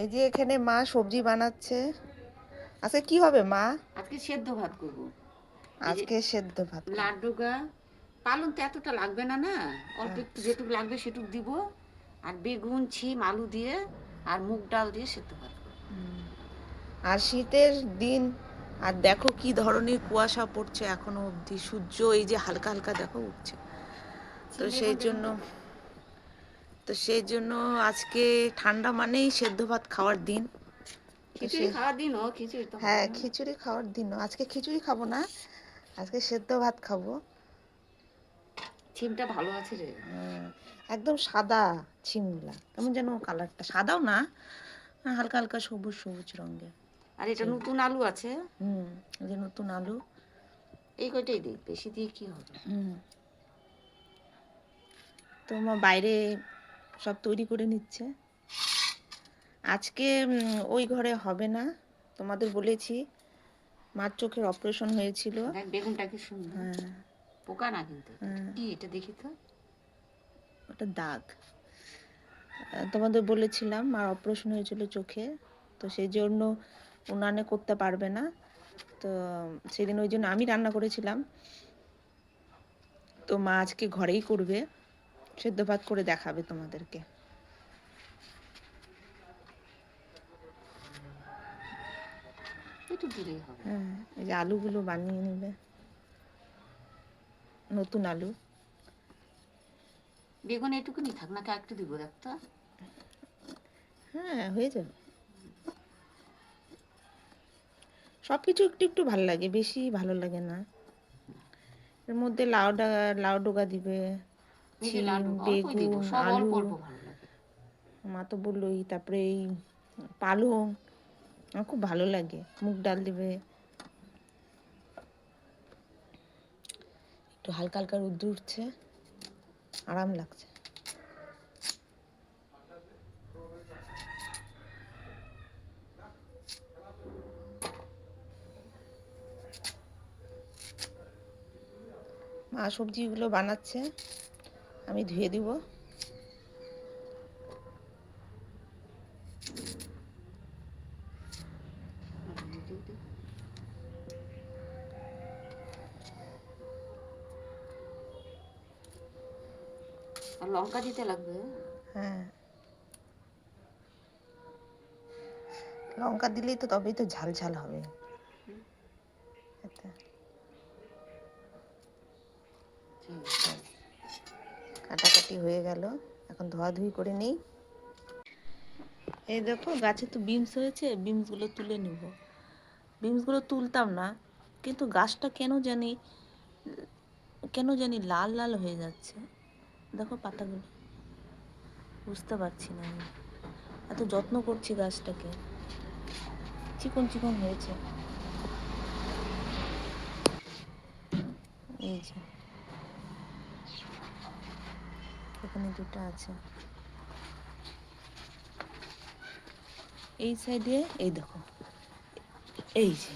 এই যে এখানে মা সবজি বানাচ্ছে। আজকে কি হবে মা? আজকে সেদ্ধ ভাত করব। এই যে আজকে সেদ্ধ ভাত করবে? লাড্ডুগা পালং তো এতটা লাগবে না, না অল্প হ্যাঁ। একটু যেটুকু লাগবে সেটুকু দিব। আর বেগুন, ছিম, আলু দিয়ে আর মুগ ডাল দিয়ে সেদ্ধ ভাত করব। আর শীতের দিন, আর দেখো কি ধরনের কুয়াশা পড়ছে এখনো অবধি। সূর্য এই যে হালকা হালকা দেখো উঠছে। তো ছিম সেই বেগুন দেখুন জন্য তো। তো সেই জন্য আজকে ঠান্ডা মানেই সেদ্ধ ভাত খাওয়ার দিন। তো খিচুড়ি সে খাওয়ার দিন, ও খিচুড়ি তো হবে হ্যাঁ, না। খিচুড়ি খাওয়ার দিন। আজকে খিচুড়ি খাবো না, আজকে সেদ্ধ ভাত খাবো। ছিমটা ভালো আছে রে। একদম সাদা ছিমলা, কেমন যেন কালারটা, সাদাও না, হালকা হালকা সবুজ সবুজ রঙের আর এটা ছিম। নতুন আলু আছে। এই যে নতুন আলু। এই কয়টাই দিই, বেশি দিয়ে কি হবে। তোমার বাইরে সব তৈরি করে নিচ্ছে। আজকে ওই ঘরে হবে না, তোমাদের বলেছি মার চোখের অপারেশন হয়েছিল। দেখ বেগুনটা কি সুন্দর, হ্যাঁ। পোকা না কিন্তু এটা। হ্যাঁ, কি এটা দেখি তো। ওটা দাগ। তোমাদের বলেছিলাম মার অপারেশন হয়েছিল চোখে, তো সেই জন্য উনানে করতে পারবে না। তো সেদিন ওই জন্য আমি রান্না করেছিলাম। তো মা আজকে ঘরেই করবে, সেদ্ধ ভাত করে দেখাবে তোমাদেরকে। একটু দূরেই হবে। হ্যাঁ, এই যে আলুগুলো বানিয়ে নেবে, নতুন আলু। বেগুন এটুকুনি থাক, নাকি একটু দিব দেখ তো। হ্যাঁ, হয়ে যাবে। সব কিছু একটু একটু ভালো লাগে, বেশি ভালো লাগে না। এর মধ্যে লাউ ডোগা দিবে, এই যে ছিম, লাড্ডু অল্পই দিব, বেগুন, সব অল্প আলু। অল্প ভালো লাগে। মা তো বললোই, তারপরে এই পালং, আমার খুব ভালো লাগে। মুগ ডাল দিবে, একটু হালকা হালকা রোদ্দুর উঠছে, আরাম লাগছে। মা সবজিগুলো বানাচ্ছে, আমি ধুয়ে দিব। আর লঙ্কা দিতে লাগবে। হ্যাঁ, লঙ্কা দিলেই তো তবেই তো ঝাল ঝাল হবে। এতে কাটাকাটি হয়ে গেল, এখন ধোয়াধুয়ি করে নিই। এই দেখো গাছে তো বিমস হয়েছে, বিমসগুলো তুলে নিব। বিমসগুলো তুলতাম না, কিন্তু গাছটা কেন জানি লাল লাল হয়ে যাচ্ছে। দেখো পাতাগুলো, বুঝতে পারছি না আমি। এত যত্ন করছি গাছটাকে, চিকন চিকন হয়েছে। এই যে এখানে দুটো আছে, এই সাইডে এই দেখো, এই যে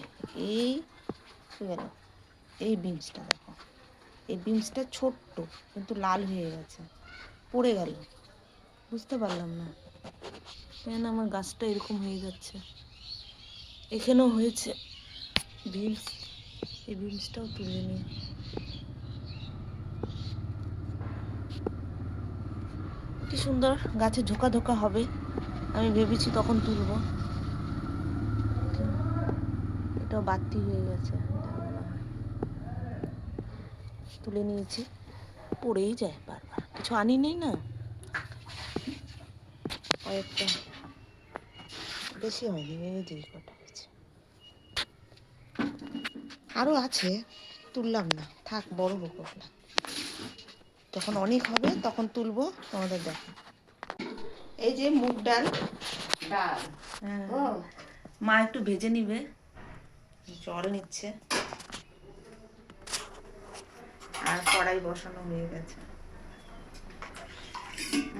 এই গেল, এই বিমসটা দেখো, এই বিমসটা ছোট্ট কিন্তু লাল হয়ে গেছে, পড়ে গেল। বুঝতে পারলাম না কেন আমার গাছটা এরকম হয়ে যাচ্ছে। এখানেও হয়েছে বিমস, এই বিমসটাও তুলে নিই। কি সুন্দর গাছে ঝোঁকা ধোকা হবে, আমি ভেবেছি তখন তুলবো। এটাও বাড়তি হয়ে গেছে, এটা মনে হয় তুলে নিয়েছি। পড়েই যায় বারবার, কিছু আনি নেই না, কয়েকটা, বেশি হয়নি, এই যে কটা হয়েছে। আরও আছে, তুললাম না, থাক, বড় হোক ওগুলা, যখন অনেক হবে তখন তুলবো, তোমাদের দেখো। এই যে মুগ ডাল, ডাল। হ্যাঁ, ও মা একটু ভেজে নিবে, জল নিচ্ছে, আর কড়াই বসানো হয়ে গেছে।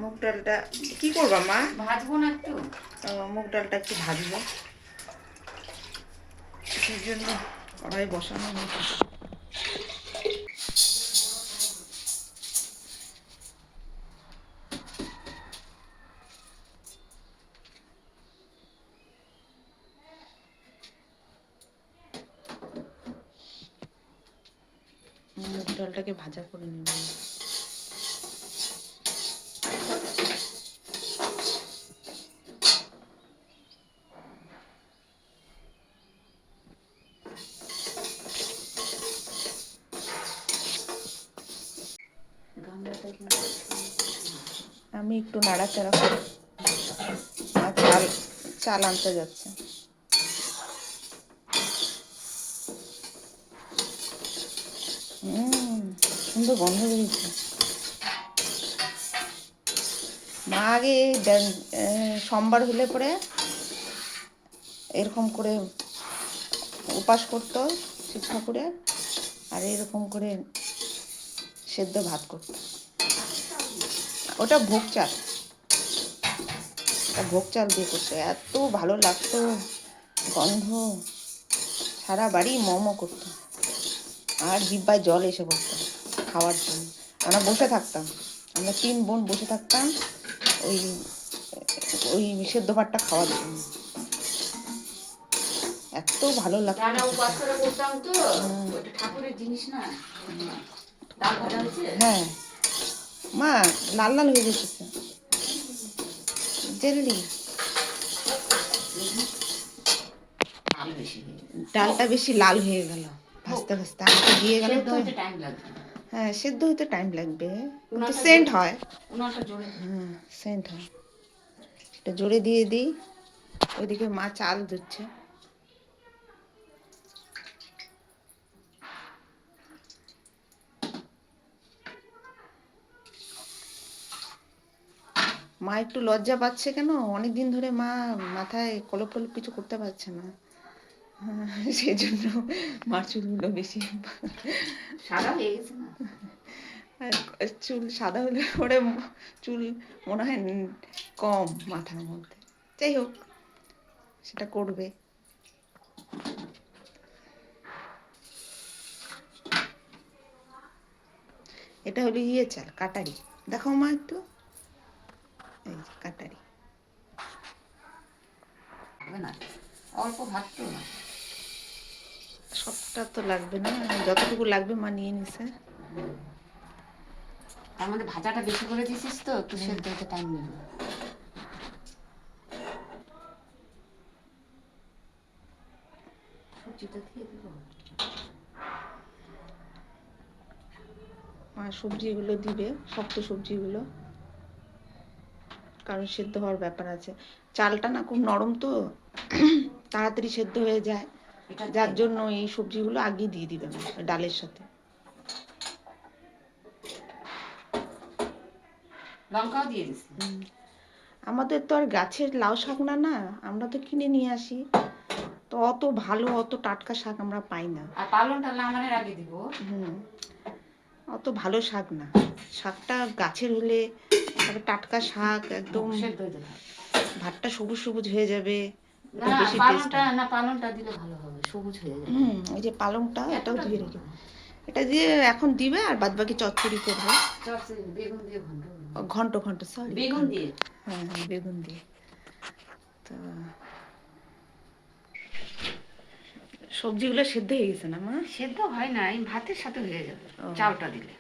মুগ ডালটা কি করবা মা? ভাজবো না একটু। মুগ ডালটা একটু ভাজবো, সেই জন্য কড়াই বসানো হয়েছে। চালটাকে ভাজা করে নেব। আমি একটু নাড়াচাড়া করি, আর চাল চাল আনতে যাচ্ছে। সুন্দর গন্ধ বেরিয়েছে। মা আগে সোমবার হলে পরে এরকম করে উপাস করতো শিব ঠাকুরের, আর এরকম করে সেদ্ধ ভাত করতো। ওটা ভোগ চাল, ভোগ চাল দিয়ে করতো, এত ভালো লাগতো, গন্ধ সারা বাড়ি মোমো করতো, আর জিব্বায় জল এসে পড়তো খাওয়ার জন্য। আমরা বসে থাকতাম, আমরা 3 বোন বসে থাকতাম ওই ওই সেদ্ধ ভাতটা খাওয়ার জন্য, এত ভালো লাগতো। হ্যাঁ মা, লাল লাল হয়ে যেতেছে জলদি, ডালটা বেশি লাল হয়ে গেল ভাজতে ভাজতে, আমাকে দিয়ে গেল তো। হ্যাঁ সেদ্ধ হতে টাইম লাগবে, কিন্তু সেন্ট হয়। হ্যাঁ সেন্ট হয়। এটা জোরে দিয়ে দিই। ওইদিকে মা চাল ধুচ্ছে। মা একটু লজ্জা পাচ্ছে কেন, অনেকদিন ধরে মা মাথায় কলপ টলপ কিছু করতে পারছে না, সেই জন্য মার চুলগুলো বেশি সাদা হয়ে গেছে না। আর চুল সাদা হলে পরে চুল মনে হয় কম মাথার মধ্যে। যাই হোক, সেটা করবে। এটা হলো ইয়ে চাল, কাটারি। দেখো মা একটু, এই যে কাটারি। অল্প ভাত তো, সবটা তো লাগবে না, যতটুকু লাগবে মা নিয়ে নিছে। তার মধ্যে ভাজাটা বেশি করে দিছিস তো, একটু সেদ্ধ হতে টাইম নেবে। সবজিটা দিয়ে দেবো। মা সবজিগুলো দিবে, শক্ত সবজিগুলো, কারণ সেদ্ধ হওয়ার ব্যাপার আছে। চালটা না খুব নরম তো, তাড়াতাড়ি সেদ্ধ হয়ে যায়, যার জন্য এই সবজিগুলো আগে দিয়ে দিবে ডালের সাথে। লঙ্কাও দিয়ে দিস। আমাদের তো আর গাছের লাউ শাক না, না আমরা তো কিনে নিয়ে আসি, তো অত ভালো অত টাটকা শাক আমরা পাই না। আর পালনটা লাগানোর আগে দিব। অত ভালো শাক না, শাকটা গাছের হলে টাটকা শাক, একদম ভাতটা সবুজ সবুজ হয়ে যাবে। পালনটা দিলে ভালো হবে, সবুজ হয়ে যাবে। এই যে পালংটা, এটাও ধুয়ে রেখে, এটা দিয়ে এখন দিবে, আর বাদ বাকি চচ্চড়ি করবে। বেগুন দিয়ে ঘন্ট ঘন্ট, সরি বেগুন দিয়ে। হ্যাঁ হ্যাঁ বেগুন দিয়ে। তো সবজিগুলো সেদ্ধ হয়ে গেছে না মা? সেদ্ধ হয় না, এই ভাতের সাথে হয়ে যাবে চালটা দিলে।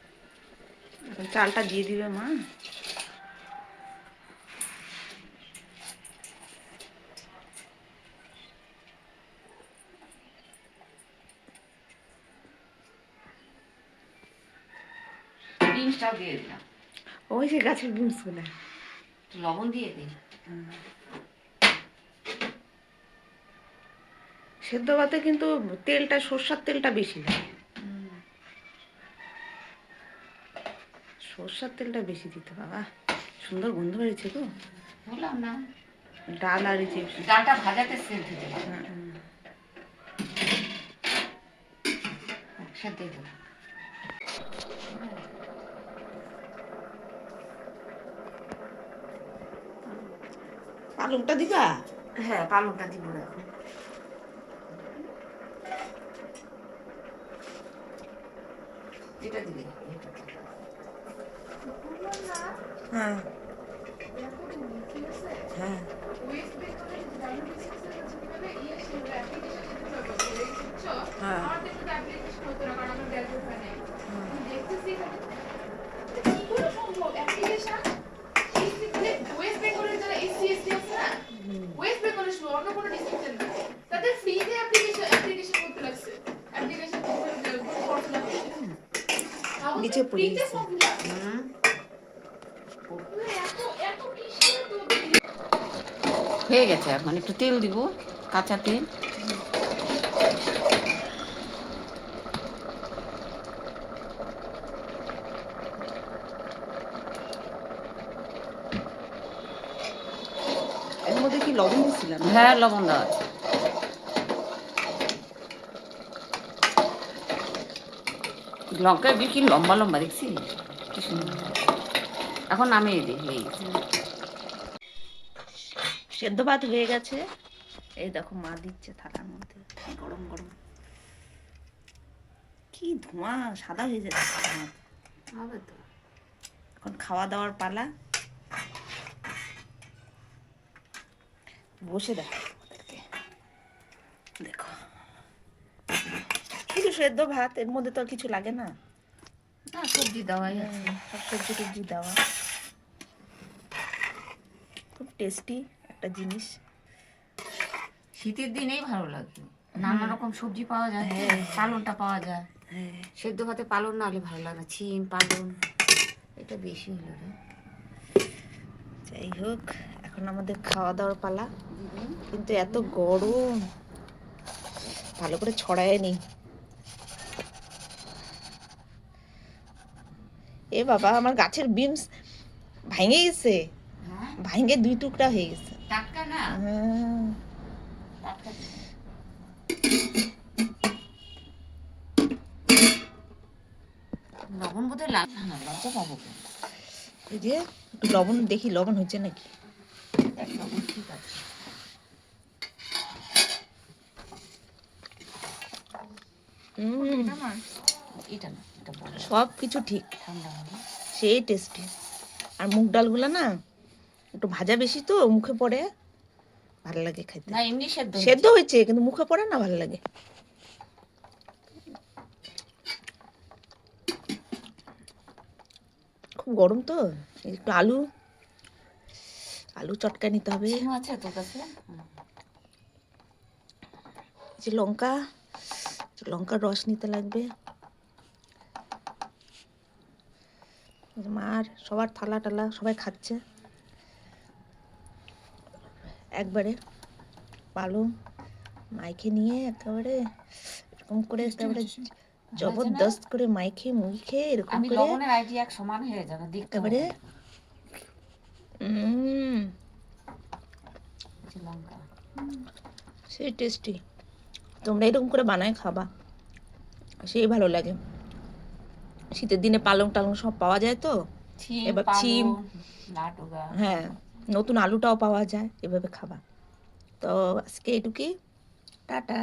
এখন চালটা দিয়ে দিবে মা। বিনসটাও দিয়ে দিলাম। ওই যে গাছের বিনসগুলো, লবণ দিয়ে দিই। সেদ্ধ ভাতে কিন্তু তেলটা, সর্ষার তেলটা বেশি লাগে, সর্ষার তেলটা বেশি দিতে। বাবা সুন্দর গন্ধ বেরিয়েছে গো। বললাম না, ডাল আর এই যে ডালটা ভাজাতে সেদ্ধ দিতে সেদ্ধ দিতে। পালংটা দিবা? হ্যাঁ পালংটা দিব এখন। এটা দিলে হ্যাঁ হ্যাঁ হ্যাঁ ওয়েস্ট বেঙ্গলের শুধু, অন্য কোনো ডিস্ট্রিক্টের না। তাদের ফ্রিতে অ্যাপ্লিকেশন করতে লাগছে, অ্যাপ্লিকেশন ফর্ম ফিল আপ করতে। নিচে পড়ে ফ্রিতে গেছে। ফর্ম ফিল আপ হুম। এত এত কিসের তো হয়ে গেছে, এখন একটু তেল দিব, কাঁচা তেল। এর মধ্যে কি লবণ দিছিলাম? হ্যাঁ, লবণ দেওয়া আছে। লঙ্কা কি লম্বা লম্বা দেখছি, কি সুন্দর। এখন নামিয়ে দিই, হয়ে গেছে। সেদ্ধ ভাত হয়ে গেছে। এই দেখো মা দিচ্ছে থালার মধ্যে, গরম গরম। কি ধোঁয়া, সাদা হয়ে যাচ্ছে ভাত। হবে তো। এখন খাওয়া দাওয়ার পালা। বসে দেখো ওদেরকে, দেখো শুধু সেদ্ধ ভাত, এর মধ্যে তো আর কিছু লাগে না। না, সবজি দেওয়াই আছে। সব সবজি টবজি দেওয়া, খুব টেস্টি একটা জিনিস। শীতের দিনেই ভালো লাগে, নানা রকম সবজি পাওয়া যায়, পালনটা পাওয়া যায়। হ্যাঁ, সেদ্ধ ভাতে পালন না হলে ভালো লাগে না, ছিম পালন এটা বেশি হলো রে। যাই হোক, এখন আমাদের খাওয়া দাওয়ার পালা। কিন্তু এত গরম, ভালো করে ছড়ায় নি। এ বাবা, আমার গাছের বিনস ভাঙে গেছে, হ্যাঁ, ভাঙে 2 টুকরা হয়ে গেছে। টাটকা না, হ্যাঁ, টাটকা দিবি। লবণ বোধহয় লাগে না, লজ্জা পাবো কেন? এই যে একটু লবণ দেখি, লবণ হচ্ছে নাকি। দেখ, লবণ ঠিক আছে। এটা না, এটা বড়, সব কিছু ঠিক, ঠান্ডা হবে। সেই টেস্টি। আর মুগ ডালগুলো না একটু ভাজা বেশি তো, মুখে পড়ে, ভালো লাগে খেতে। না, এমনি সেদ্ধ সেদ্ধ হয়েছে কিন্তু মুখে পড়ে না, ভালো লাগে। খুব গরম তো, একটু আলু আলু চটকা নিতে হবে। সিম আছে তোর কাছে? এই যে লঙ্কা, লঙ্কার রস নিতে লাগবে। এই যে মার সবার থালা টালা সবাই খাচ্ছে একবারে, পালং মাইখে নিয়ে একেবারে এরকম করে, একেবারে জবরদস্ত করে মাইখে মুইখে এরকম আমি করে লবণের আইডিয়া এক সমান হয়ে যাবে দেখতে একেবারে। লঙ্কা সেই টেস্টি। তোমরা এরকম করে বানায় খাবা, সেই ভালো লাগে। শীতের দিনে পালং টালং সব পাওয়া যায় তো, ছিম এবার ছিম, পালং নাটুগা। হ্যাঁ, নতুন আলুটাও পাওয়া যায়, এভাবে খাবা। তো আজকে এটুকুই, টাটা।